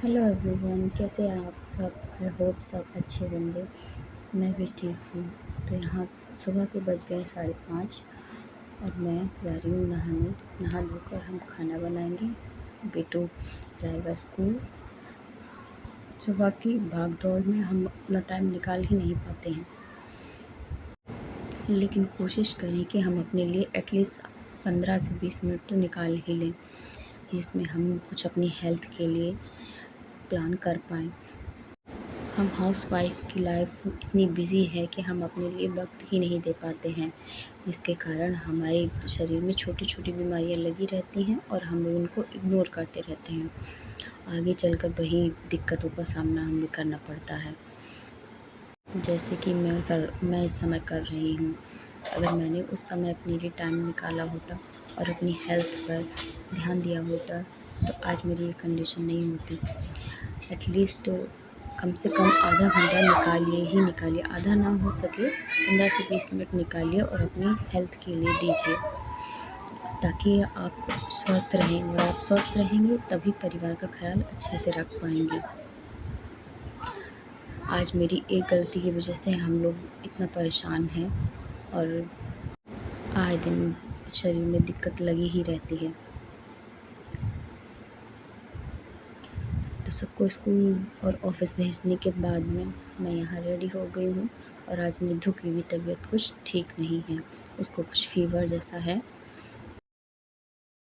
Hello everyone, कैसे हैं आप सब। आई होप सब अच्छे होंगे। मैं भी ठीक हूँ। तो यहाँ सुबह के बज गए 5:30 और मैं जा रही हूँ नहाने। नहा धोकर हम खाना बनाएंगे। बेटू जाएगा स्कूल। सुबह की भाग दौड़ में हम अपना टाइम निकाल ही नहीं पाते हैं, लेकिन कोशिश करें कि हम अपने लिए एटलीस्ट 15 से 20 मिनट तो निकाल ही लें, जिसमें हम कुछ अपनी हेल्थ के लिए प्लान कर पाएँ। हम हाउसवाइफ की लाइफ इतनी बिज़ी है कि हम अपने लिए वक्त ही नहीं दे पाते हैं, जिसके कारण हमारे शरीर में छोटी छोटी बीमारियां लगी रहती हैं और हम उनको इग्नोर करते रहते हैं। आगे चलकर वही दिक्कतों का सामना हमें करना पड़ता है, जैसे कि मैं इस समय कर रही हूँ। अगर मैंने उस समय अपने लिए टाइम निकाला होता और अपनी हेल्थ पर ध्यान दिया होता तो आज मेरी ये कंडीशन नहीं होती। एटलीस्ट कम से कम आधा घंटा निकालिए। आधा ना हो सके 15 से 20 मिनट निकालिए और अपनी हेल्थ के लिए दीजिए, ताकि आप स्वस्थ रहें। और आप स्वस्थ रहेंगे तभी परिवार का ख्याल अच्छे से रख पाएंगे। आज मेरी एक गलती की वजह से हम लोग इतना परेशान हैं और आए दिन शरीर में दिक्कत लगी ही रहती है। तो सबको स्कूल और ऑफिस भेजने के बाद में मैं यहाँ रेडी हो गई हूँ। और आज निधु की भी तबीयत कुछ ठीक नहीं है, उसको कुछ फीवर जैसा है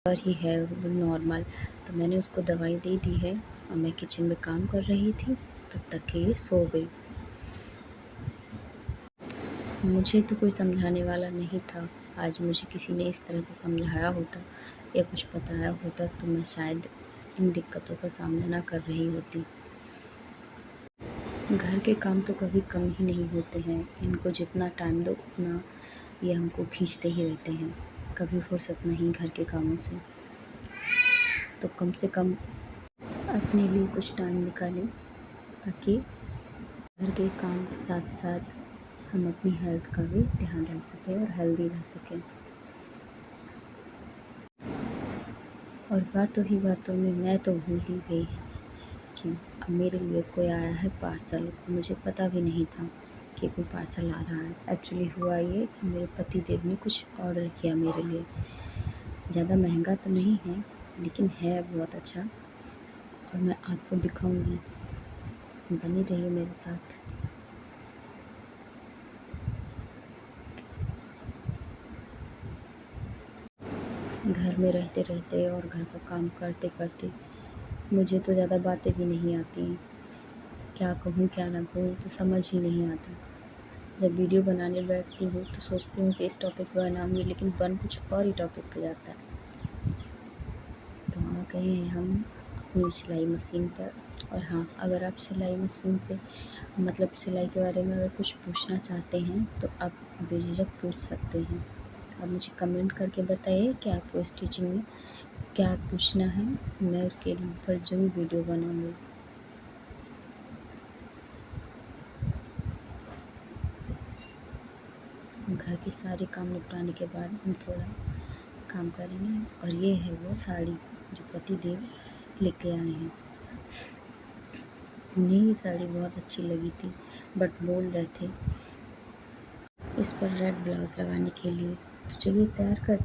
और ही है वो नॉर्मल। तो मैंने उसको दवाई दे दी है और मैं किचन में काम कर रही थी, तब तक कि ये सो गई। मुझे तो कोई समझाने वाला नहीं था। आज मुझे किसी ने इस तरह से समझाया होता या कुछ बताया होता तो मैं शायद इन दिक्कतों का सामना ना कर रही होती। घर के काम तो कभी कम ही नहीं होते हैं, इनको जितना टाइम दो उतना ये हमको खींचते ही रहते हैं। कभी फुर्सत नहीं घर के कामों से। तो कम से कम अपने लिए कुछ टाइम निकालें, ताकि घर के काम के साथ साथ हम अपनी हेल्थ का भी ध्यान रख सकें और हेल्दी रह सकें। और बातों ही बातों में मैं तो भूल ही गई कि अब मेरे लिए कोई आया है पार्सल। मुझे पता भी नहीं था कि कोई पार्सल आ रहा है। एक्चुअली हुआ ये कि मेरे पति देव ने कुछ ऑर्डर किया मेरे लिए। ज़्यादा महंगा तो नहीं है, लेकिन है बहुत अच्छा, और मैं आपको दिखाऊंगी। बनी रहिए मेरे साथ। घर में रहते रहते और घर का काम करते करते मुझे तो ज़्यादा बातें भी नहीं आती हैं। क्या कहूँ क्या ना कहूँ तो समझ ही नहीं आता। जब वीडियो बनाने बैठती हूँ तो सोचती हूँ कि इस टॉपिक पर बनाऊँगी, लेकिन बन कुछ और ही टॉपिक पे जाता है। तो आ गए हैं हम अपनी सिलाई मशीन पर। और हाँ, अगर आप सिलाई मशीन से मतलब सिलाई के बारे में अगर कुछ पूछना चाहते हैं तो आप बेझिझक पूछ सकते हैं। आप मुझे कमेंट करके बताइए कि आपको स्टिचिंग में क्या पूछना है, मैं उसके ऊपर ज़रूर वीडियो बनाऊँगी। घर के सारे काम निपटाने के बाद हम थोड़ा काम करेंगे। और ये है वो साड़ी जो पति देव लेके आए हैं। उन्हें ये साड़ी बहुत अच्छी लगी थी, बट बोल रहे थे इस पर रेड ब्लाउज़ लगाने के लिए। तो चलिए तैयार कर